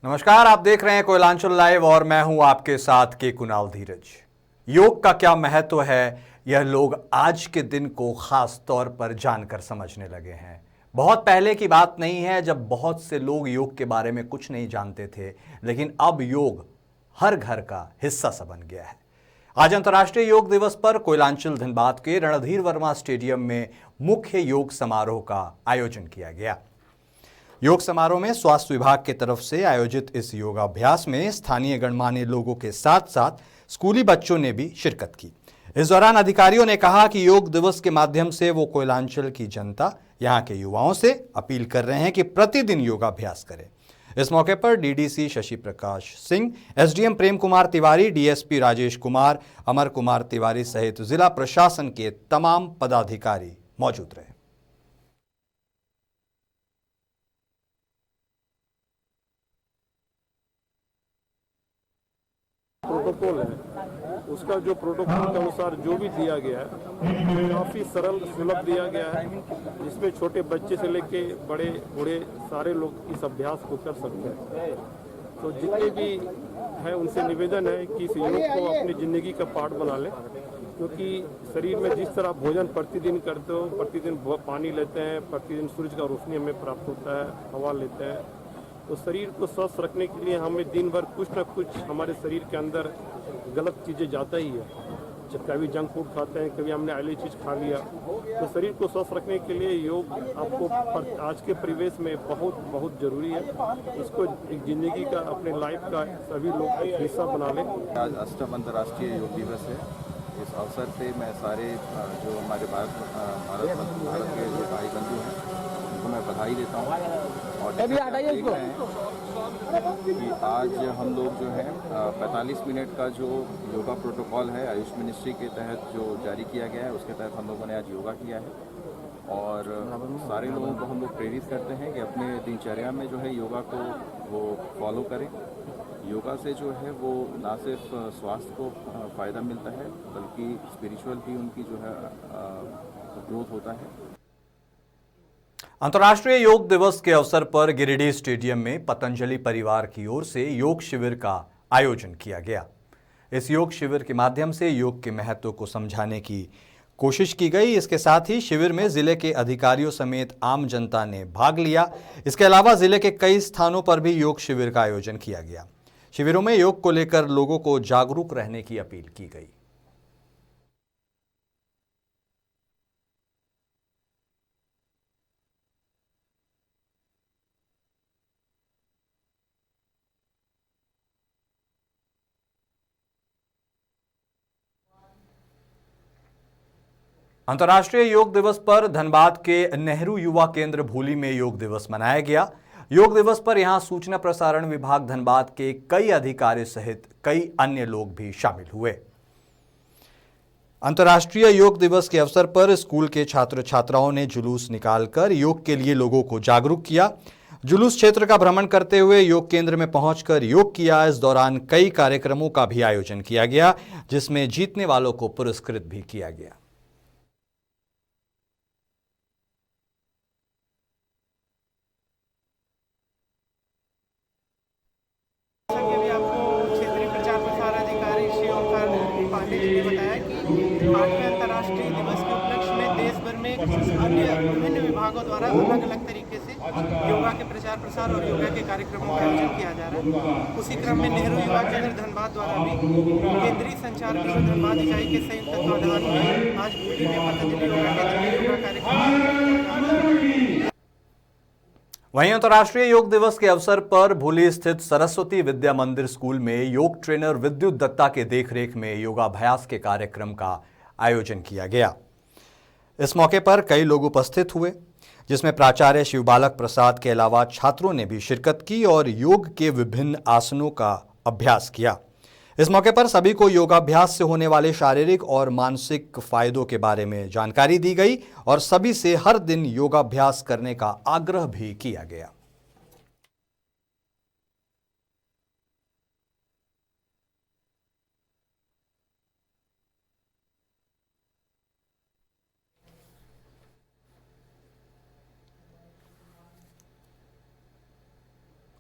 नमस्कार, आप देख रहे हैं कोयलांचल लाइव और मैं हूं आपके साथ के कुणाल धीरज। योग का क्या महत्व है, यह लोग आज के दिन को खास तौर पर जानकर समझने लगे हैं। बहुत पहले की बात नहीं है जब बहुत से लोग योग के बारे में कुछ नहीं जानते थे, लेकिन अब योग हर घर का हिस्सा सा बन गया है। आज अंतर्राष्ट्रीय योग दिवस पर कोयलांचल धनबाद के रणधीर वर्मा स्टेडियम में मुख्य योग समारोह का आयोजन किया गया। योग समारोह में स्वास्थ्य विभाग की तरफ से आयोजित इस योगाभ्यास में स्थानीय गणमान्य लोगों के साथ साथ स्कूली बच्चों ने भी शिरकत की। इस दौरान अधिकारियों ने कहा कि योग दिवस के माध्यम से वो कोयलांचल की जनता, यहाँ के युवाओं से अपील कर रहे हैं कि प्रतिदिन योगाभ्यास करें। इस मौके पर DDC Shashi Prakash Singh, SDM Prem Kumar Tiwari, DSP Rajesh Kumar, Amar Kumar Tiwari सहित जिला प्रशासन के तमाम पदाधिकारी मौजूद रहे। प्रोटोकॉल है, उसका जो प्रोटोकॉल के अनुसार जो भी दिया गया है काफ़ी सरल सुलभ दिया गया है, जिसमें छोटे बच्चे से लेके बड़े बूढ़े सारे लोग इस अभ्यास को कर सकते हैं। तो जितने भी हैं उनसे निवेदन है कि इस योग को अपनी ज़िंदगी का पार्ट बना लें, क्योंकि शरीर में जिस तरह भोजन प्रतिदिन करते हो, प्रतिदिन पानी लेते हैं, प्रतिदिन सूरज का रोशनी हमें प्राप्त होता है, हवा लेते हैं, तो शरीर को स्वस्थ रखने के लिए हमें दिन भर कुछ न कुछ हमारे शरीर के अंदर गलत चीज़ें जाता ही है। जब कभी जंक फूड खाते हैं, कभी हमने ऑयली चीज़ खा लिया, तो शरीर को स्वस्थ रखने के लिए योग आपको आज के परिवेश में बहुत बहुत ज़रूरी है। इसको एक ज़िंदगी का, अपने लाइफ का सभी लोग एक हिस्सा बना लें। आज अष्टम अंतर्राष्ट्रीय योग दिवस है। इस अवसर पे मैं सारे जो हमारे भारत के जो भाई बंधु हैं उनको मैं बधाई देता हूँ। और देख रहे हैं कि आज हम लोग जो है 45 मिनट का जो योगा प्रोटोकॉल है आयुष मिनिस्ट्री के तहत जो जारी किया गया है, उसके तहत हम लोगों ने आज योगा किया है। और सारे लोगों को हम लोग प्रेरित करते हैं कि अपने दिनचर्या में जो है योगा को वो फॉलो करें। योगा से जो है वो ना सिर्फ स्वास्थ्य को फ़ायदा मिलता है, बल्कि स्पिरिचुअल भी उनकी जो है ग्रोथ होता है। अंतर्राष्ट्रीय योग दिवस के अवसर पर गिरिडीह स्टेडियम में पतंजलि परिवार की ओर से योग शिविर का आयोजन किया गया। इस योग शिविर के माध्यम से योग के महत्व को समझाने की कोशिश की गई। इसके साथ ही शिविर में जिले के अधिकारियों समेत आम जनता ने भाग लिया। इसके अलावा जिले के कई स्थानों पर भी योग शिविर का आयोजन किया गया। शिविरों में योग को लेकर लोगों को जागरूक रहने की अपील की गई। अंतर्राष्ट्रीय योग दिवस पर धनबाद के नेहरू युवा केंद्र भूली में योग दिवस मनाया गया। योग दिवस पर यहां सूचना प्रसारण विभाग धनबाद के कई अधिकारी सहित कई अन्य लोग भी शामिल हुए। अंतर्राष्ट्रीय योग दिवस के अवसर पर स्कूल के छात्र छात्राओं ने जुलूस निकालकर योग के लिए लोगों को जागरूक किया। जुलूस क्षेत्र का भ्रमण करते हुए योग केंद्र में पहुंचकर योग किया। इस दौरान कई कार्यक्रमों का भी आयोजन किया गया, जिसमें जीतने वालों को पुरस्कृत भी किया गया। आठवें अंतर्राष्ट्रीय दिवस के उपलक्ष्य में देश भर में अन्य विभिन्न विभागों द्वारा अलग अलग तरीके से योगा के प्रचार प्रसार और योगा के कार्यक्रमों का आयोजन किया जा रहा है। उसी क्रम में नेहरू युवा केंद्र धनबाद द्वारा भी केंद्रीय संचार ब्यूरो धनबाद इकाई के संयुक्त तत्वाधान में आज भूली में पतंजलि योगा केंद्र में योगा कार्यक्रम। वहीं अंतर्राष्ट्रीय योग दिवस के अवसर पर भूली स्थित सरस्वती विद्या मंदिर स्कूल में योग ट्रेनर विद्युत दत्ता के देखरेख में योगाभ्यास के कार्यक्रम का आयोजन किया गया। इस मौके पर कई लोग उपस्थित हुए, जिसमें प्राचार्य शिवबालक प्रसाद के अलावा छात्रों ने भी शिरकत की और योग के विभिन्न आसनों का अभ्यास किया। इस मौके पर सभी को योगाभ्यास से होने वाले शारीरिक और मानसिक फायदों के बारे में जानकारी दी गई और सभी से हर दिन योगाभ्यास करने का आग्रह भी किया गया।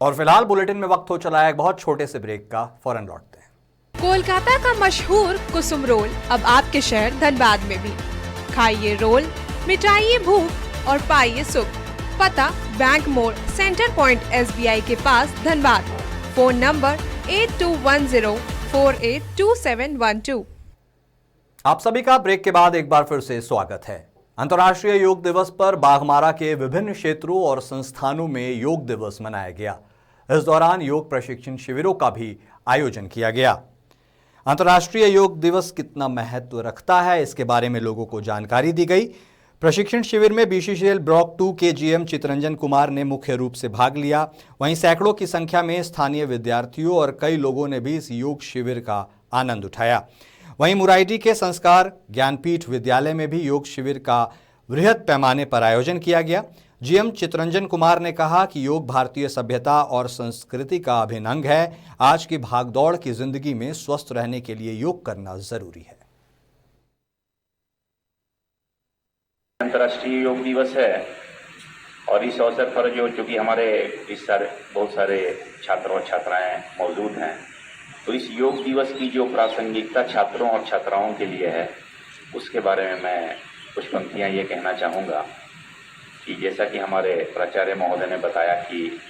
और फिलहाल बुलेटिन में वक्त हो चला है एक बहुत छोटे से ब्रेक का, फौरन लौटते हैं। कोलकाता का मशहूर कुसुम रोल अब आपके शहर धनबाद में भी। खाइए रोल, मिटाइए भूख और पाइए सुख। पता बैंक मोड़, सेंटर पॉइंट SBI के पास, धनबाद। Phone number 8210482712। आप सभी का ब्रेक के बाद एक बार फिर से स्वागत है। अंतर्राष्ट्रीय योग दिवस पर बाघमारा के विभिन्न क्षेत्रों और संस्थानों में योग दिवस मनाया गया। इस दौरान योग प्रशिक्षण शिविरों का भी आयोजन किया गया। अंतर्राष्ट्रीय योग दिवस कितना महत्व रखता है, इसके बारे में लोगों को जानकारी दी गई। प्रशिक्षण शिविर में BCCL ब्लॉक 2 के GM चितरंजन कुमार ने मुख्य रूप से भाग लिया। वहीं सैकड़ों की संख्या में स्थानीय विद्यार्थियों और कई लोगों ने भी इस योग शिविर का आनंद उठाया। वहीं मुराइडी के संस्कार ज्ञानपीठ विद्यालय में भी योग शिविर का वृहद पैमाने पर आयोजन किया गया। GM चितरंजन कुमार ने कहा कि योग भारतीय सभ्यता और संस्कृति का अभिन्न अंग है। आज की भागदौड़ की जिंदगी में स्वस्थ रहने के लिए योग करना जरूरी है। अंतर्राष्ट्रीय योग दिवस है और इस अवसर पर चूंकि हमारे बहुत सारे छात्र और छात्राएं मौजूद हैं, तो इस योग दिवस की जो प्रासंगिकता छात्रों और छात्राओं के लिए है, उसके बारे में मैं कुछ पंक्तियां ये कहना चाहूँगा कि जैसा कि हमारे प्राचार्य महोदय ने बताया कि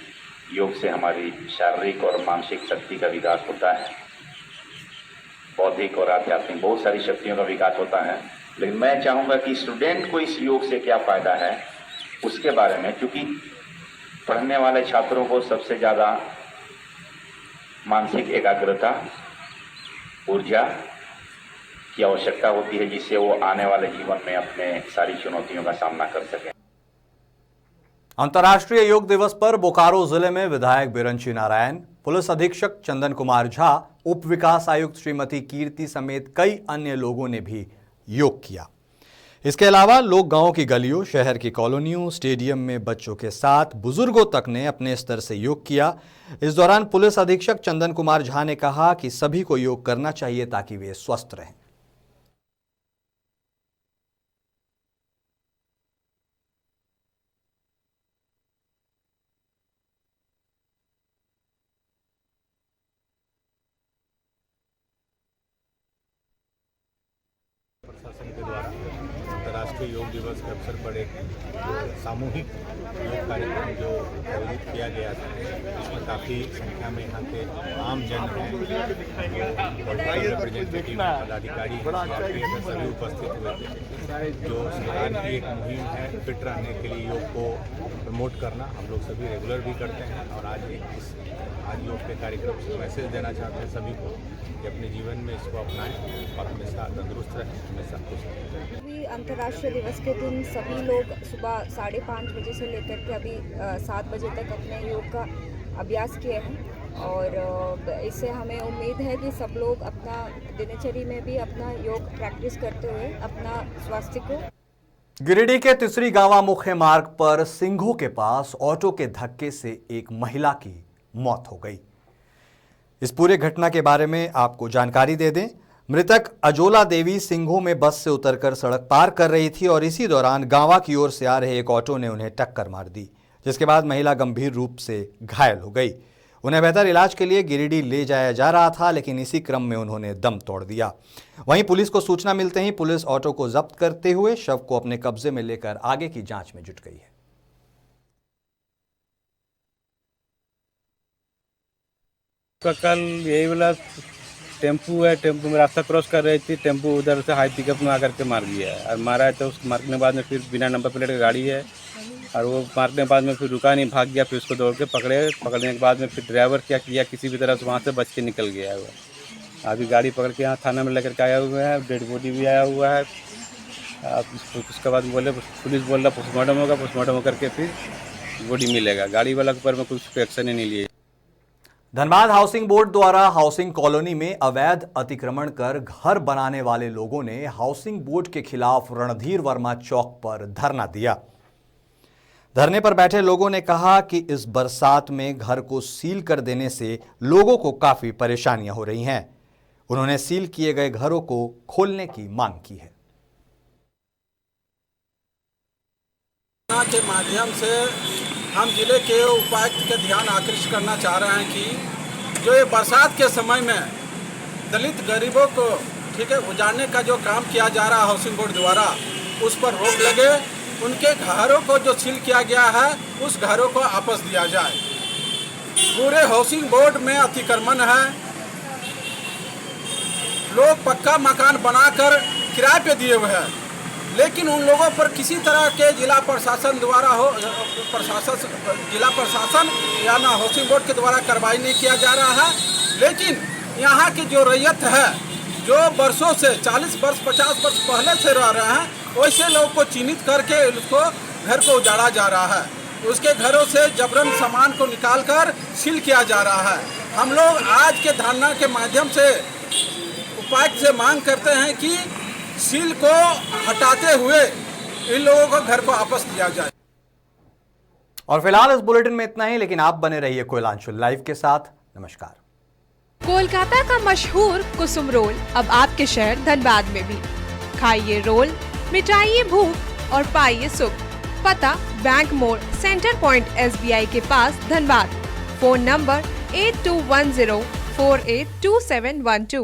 योग से हमारी शारीरिक और मानसिक शक्ति का विकास होता है, बौद्धिक और आध्यात्मिक बहुत सारी शक्तियों का विकास होता है। लेकिन मैं चाहूँगा कि स्टूडेंट को इस योग से क्या फ़ायदा है उसके बारे में, क्योंकि पढ़ने वाले छात्रों को सबसे ज़्यादा मानसिक एकाग्रता, ऊर्जा की आवश्यकता होती है, जिससे वो आने वाले जीवन में अपने सारी चुनौतियों का सामना कर सकें। अंतर्राष्ट्रीय योग दिवस पर बोकारो जिले में विधायक बिरंची नारायण, पुलिस अधीक्षक चंदन कुमार झा, उप विकास आयुक्त श्रीमती कीर्ति समेत कई अन्य लोगों ने भी योग किया। इसके अलावा लोग गांव की गलियों, शहर की कॉलोनियों, स्टेडियम में बच्चों के साथ बुजुर्गों तक ने अपने स्तर से योग किया। इस दौरान पुलिस अधीक्षक चंदन कुमार झा ने कहा कि सभी को योग करना चाहिए ताकि वे स्वस्थ रहें। प्रशासन के द्वारा अंतर्राष्ट्रीय योग दिवस के अवसर पर एक सामूहिक योग कार्यक्रम जो आयोजित किया गया था, इसमें काफ़ी संख्या में यहाँ के आम जन हैं, रिप्रेजेंटेटिव पदाधिकारी सभी उपस्थित हुए थे। जो सरकार की एक मुहिम है फिट रहने के लिए योग को प्रमोट करना, हम लोग सभी रेगुलर भी करते हैं और आज योग के कार्यक्रम से मैसेज देना चाहते हैं सभी को कि अपने जीवन में इसको अपनाएं और हमेशा तंदुरुस्त रहें, हमेशा खुश रहें। अभी अंतर्राष्ट्रीय दिवस के दिन सभी लोग सुबह 5:30 बजे से लेकर के अभी 7 बजे तक अपने योग का अभ्यास किए हैं और इससे हमें उम्मीद है कि सब लोग अपना दिनचर्या में भी अपना योग प्रैक्टिस करते हुए अपना स्वास्थ्य को। गिरिडीह के तिसरी गांवा मुख्य मार्ग पर सिंघों के पास ऑटो के धक्के से एक महिला की मौत हो गई। इस पूरे घटना के बारे में आपको जानकारी दे दें। मृतक अजोला देवी सिंघों में बस से उतरकर सड़क पार कर रही थी और इसी दौरान गांवा की ओर से आ रहे एक ऑटो ने उन्हें टक्कर मार दी, जिसके बाद महिला गंभीर रूप से घायल हो गई। उन्हें बेहतर इलाज के लिए गिरिडीह ले जाया जा रहा था, लेकिन इसी क्रम में उन्होंने दम तोड़ दिया। वहीं पुलिस को सूचना मिलते ही पुलिस ऑटो को जब्त करते हुए शव को अपने कब्जे में लेकर आगे की जांच में जुट गई है। कल यही वाला टेम्पू है, टेम्पू में रास्ता क्रॉस कर रही थी, टेम्पू उधर से हाई पिकअप में आकर के मार दिया है और मारा है। तो उस मारने के बाद में फिर बिना नंबर प्लेट की गाड़ी है और वो मारने के बाद में फिर रुका नहीं, भाग गया। फिर उसको दौड़ के पकड़ने के बाद में फिर ड्राइवर क्या किया, किसी भी तरह से वहाँ से बच के निकल गया है। अभी गाड़ी पकड़ के यहाँ थाना में लेकर के आया हुआ है, डेड बॉडी भी आया हुआ है। उसके बाद पुलिस बोल रहा पोस्टमार्टम होगा, पोस्टमार्टम होकर के फिर बॉडी मिलेगा। गाड़ी वाला के ऊपर में कुछ एक्शन ही नहीं लिए। धनबाद हाउसिंग बोर्ड द्वारा हाउसिंग कॉलोनी में अवैध अतिक्रमण कर घर बनाने वाले लोगों ने हाउसिंग बोर्ड के खिलाफ रणधीर वर्मा चौक पर धरना दिया। धरने पर बैठे लोगों ने कहा कि इस बरसात में घर को सील कर देने से लोगों को काफी परेशानियां हो रही हैं। उन्होंने सील किए गए घरों को खोलने की मांग की है। के माध्यम से हम जिले के उपायुक्त के ध्यान आकृष्ट करना चाह रहे हैं कि जो ये बरसात के समय में दलित गरीबों को ठीक है उजाड़ने का जो काम किया जा रहा है हाउसिंग बोर्ड द्वारा, उस पर रोक लगे। उनके घरों को जो सील किया गया है उस घरों को वापस दिया जाए। पूरे हाउसिंग बोर्ड में अतिक्रमण है, लोग पक्का मकान बनाकर किराए पे दिए हुए हैं, लेकिन उन लोगों पर किसी तरह के जिला प्रशासन द्वारा जिला प्रशासन या ना हाउसिंग बोर्ड के द्वारा कार्रवाई नहीं किया जा रहा है। लेकिन यहाँ की जो रैयत है, जो वर्षों से 40 वर्ष 50 वर्ष पहले से रह रहे हैं, वैसे लोगों को चिन्हित करके उसको घर को उजाड़ा जा रहा है। उसके घरों से जबरन सामान को निकालकर सील किया जा रहा है। हम लोग आज के धरना के माध्यम से उपायुक्त से मांग करते हैं कि सील को हटाते हुए इन लोगों को घर को वापस दिया जाए। और फिलहाल इस बुलेटिन में इतना ही, लेकिन आप बने रहिए कोयलांचल लाइव के साथ। नमस्कार। कोलकाता का मशहूर कुसुम रोल अब आपके शहर धनबाद में भी। खाइए रोल, मिटाइए भूख और पाइए सुख। पता बैंक मोड़, सेंटर पॉइंट SBI के पास, धनबाद। Phone number 8210482712।